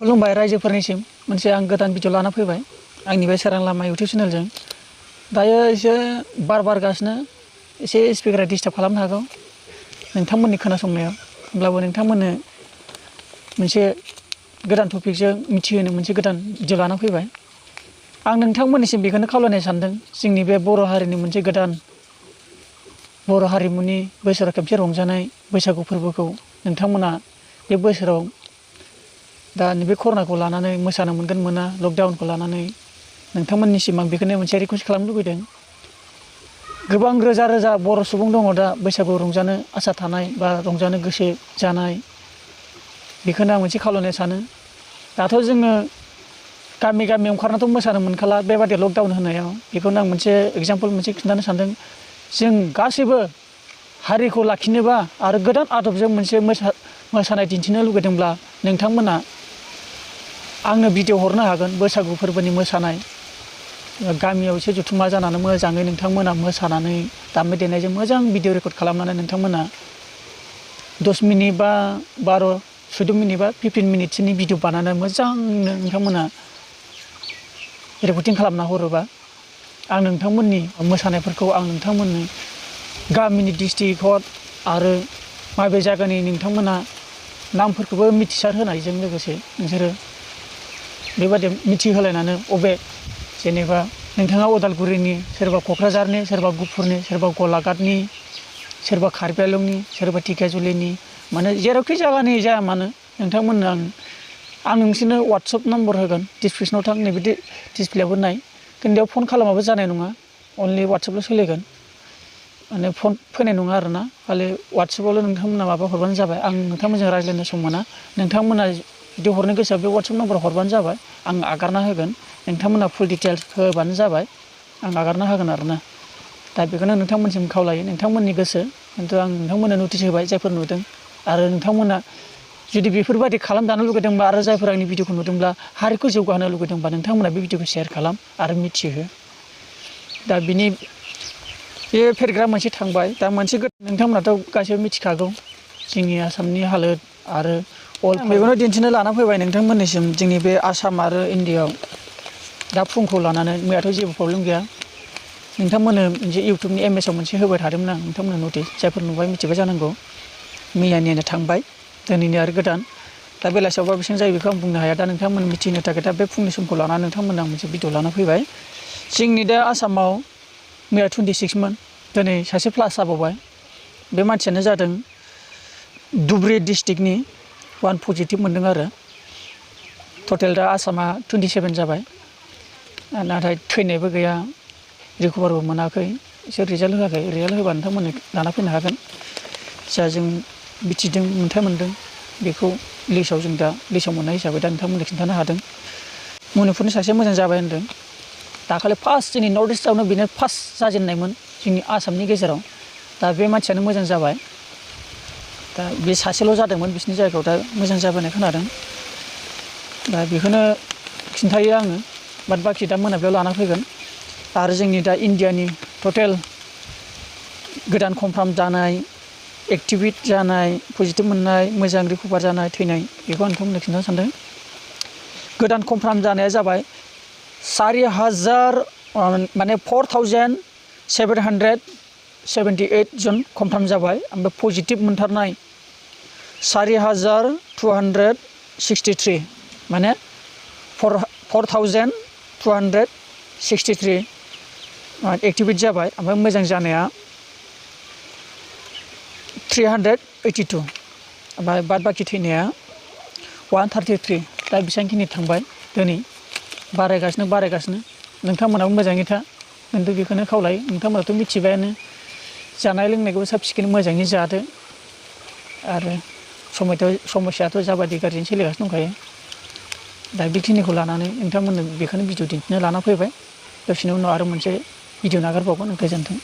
खुलुमबाय रायजोफोरनिसिम मोनसे आं गोदान भिडिअ लाना फैबाय आंनि बे सोरां लामा इउटिउब चेनेलजों। दायो एसे बार बारगासिनो एसे स्पिकारा डिस्टार्ब खालामनो हागौ नोंथांमोननि खोनासंनायाव, होमब्लाबो नोंथांमोननो मोनसे गोदान टपिकजों मिथिहोनो मोनसे गोदान भिडिअ लाना फैबाय। आं नोंथांमोननिसिम बेखौनो खावलायनो सानदों, जोंनि बे बर' हारिनि मोनसे गोदान बर' हारिमुनि बोसोराव खेबसे रंजानाय बैसागु फोरबोखौ नोंथांमोना बे बोसोराव दा नैबे कर'नाखौ लानानै मोसानो मोनगोन मोना, लकडाउनखौ लानानै नोंथांमोननिसिम आं बेखौनो मोनसे रिकुवेस्ट खालामनो लुबैदों। गोबां रोजा रोजा बर' सुबुं दङ दा बैसागु रंजानो आसा थानाय बा रंजानो गोसो जानाय, बेखौनो आं मोनसे खावलायनो सानो। दाथ' जोङो गामि गामि ओंखारनाथ' मोसानो मोनखाला बेबादि लकडाउन होनायाव, बेखौनो आं मोनसे एग्जाम्पल मोनसे खिन्थानो सानदों। जों गासैबो हारिखौ लाखिनोबा आरो गोदान आदबजों मोनसे मोसानाय दिन्थिनो लुगैदोंब्ला नोंथांमोना आंनो भिडिअ हरनो हागोन। बैसागु फोरबोनि मोसानाय गामियाव एसे जथुम्मा जानानै मोजाङै नोंथांमोना मोसानानै दामनाय देनायजों मोजां भिडिअ रेकर्ड खालामनानै नोंथांमोना 10 मिनिट बा 12-14 मिनिट बा 15 मिनिटसोनि भिडिअ बानायनानै मोजांनो नोंथांमोना रेकर्डिं खालामना हरोबा आं नोंथांमोननि मोसानायफोरखौ आं नोंथांमोननो गामिनि डिस्ट्रिक्ट हद आरो माबे जायगानि नोंथांमोना नामफोरखौबो मिथिसार होनायजों लोगोसे नोंसोरो बेबादि मिथिहोलायनानै अबे जेनेबा नोंथाङा उदालगुरिनि, सोरबा क'क्राझारनि, सोरबा गुफुरनि, सोरबा गलाघाटनि, सोरबा कार्बि आंलंनि, सोरबा ढेकियाजुलिनि, माने जेरावखि जायगानि जाया मानो नोंथांमोननो आं नोंसोरनो वाट्सएप नाम्बार होगोन। डिसक्रिपसनाव थां, नैबे डिसप्लेयावबो नाय। खिन्थु बेयाव फन खालामाबो जानाय नङा, अनलि वाट्सएपल' सोलिगोन, माने फन फैनाय नङा आरोना। खालि वाट्सएपआवल' नोंथांमोना माबा हरबानो जाबाय। आं नोंथांमोनजों रायज्लायनो सम मोना। नोंथांमोना जुदि हरनो गोसोआ बे वाट्सएप नाम्बाराव हरबानो जाबाय, आं आगारना होगोन। नोंथांमोना फुल डिटेल्स होबानो जाबाय, आं आगारना होगोन आरोना। दा बेखौनो नोंथांमोनसिम खावलायो, नोंथांमोननि गोसो। खिन्थु आं नोंथांमोननो नटिस होबाय जायफोर नुदों। आरो नोंथांमोना जुदि बेफोरबायदि खालामजानो लुगैदोंबा आरो जायफोर आंनि भिडिअखौ नुदोंब्ला हारिखौ जौगाहोनो लुगैदोंबा नोंथांमोना बे भिडिअखौ शेयार खालाम आरो मिथिहो। दा बिनि बे पेराग्राफ मोनसे थांबाय। दा मोनसे नोंथांमोनाथ' गासैबो मिथिखागौ जोंनि आसामनि हालोद आरो बेखौनो दिन्थिनो लाना फैबाय नोंथांमोननिसिम। जोंनि बे आसाम आरो इण्डियाआव दा फुंखौ लानानै मैयाथ' जेबो प्रब्लेम गैया। नोंथांमोननो मोनसे इउटुबनि एमएसआव मोनसे होबाय थादोंमोन आं, नोंथांमोननो नटिस, जायफोर नुबाय मिथिबाय जानांगौ। मैयानियानो थांबाय, दिनैनि आरो गोदान। दा बेलासियावबा बेसेबां जायो बेखौ आं बुंनो हाया। दा नोंथांमोन मिथिनो थाखाय दा बे फुंनि समखौ लानानै नोंथांमोननो आं मोनसे भिडिअ लाना फैबाय। जोंनि दा आसामाव मैया 26मोन, दिनै सासे प्लास जाबावबाय। बे मानसियानो जादों धुब्रि डिस्ट्रिक्टनि 1 पजिटिभ मोनदों आरो। टटेल दा आसामा 27 जाबाय। नाथाय थैनायबो गैया, रिकभारबो मोनाखै। बिसोर रिजाल्ट होआखै। रिजाल्ट होबा नोंथांमोननो लाना फैनो हागोन। जा जों मिथिदों, मोन्थाय मोनदों, बेखौ लिस्टआव जों दा लिस्टआव मोननाय हिसाबै दा नोंथांमोननो खिन्थानो हादों। मणिपुरनि सासे मोजां जाबाय होनदों। दाखालि फार्स्ट जोंनि नर्थ इस्टआवनो बेनो फार्स्ट जाजेननायमोन जोंनि आसामनि गेजेराव। दा बे मानसियानो मोजां जाबाय। दा बे सासेल' जादोंमोन बिसिनि जायगायाव, दा मोजां जाबोनाय खोनादों। दा बेखौनो खिन्थायो आङो। बाद बाखि दा मोनाबिलियाव लाना फैगोन। आरो जोंनि दा इण्डियानि टटेल गोदान कनफार्म जानाय, एक्टिभेट जानाय, पजिटिभ मोननाय, मोजां रिकभार जानाय, थैनाय, बेखौ आं नोंथांमोननो खिन्थानो सानदों। गोदान कनफार्म जानाया जाबाय 4,000 माने 4,778 जन कनफार्म जाबाय। ओमफ्राय पजिटिभ मोनथारनाय 4,263 माने 4,263 एक्टिभेट जाबाय। ओमफ्राय मोजां जानाया 382। ओमफ्राय बाद बाखि थैनाया 133। दा बेसेबांखिनि थांबाय दिनै, बारायगासिनो। नोंथांमोनाबो मोजाङै था। खिन्थु बेखौनो खावलायो, नोंथांमोनाथ' मिथिबायानो। जानाय लोंनायखौबो साब सिखोन मोजाङै जादो। आरो समस्याथ' जाबादि गाज्रिनो सोलिगासिनो दंखायो। दा बेखिनिखौ लानानै नोंथांमोननो बेखौनो भिडिअ दिन्थिनो लाना फैबाय। दसेनि उनाव आरो मोनसे भिडिअ नागारबावगोन। गोजोन्थों।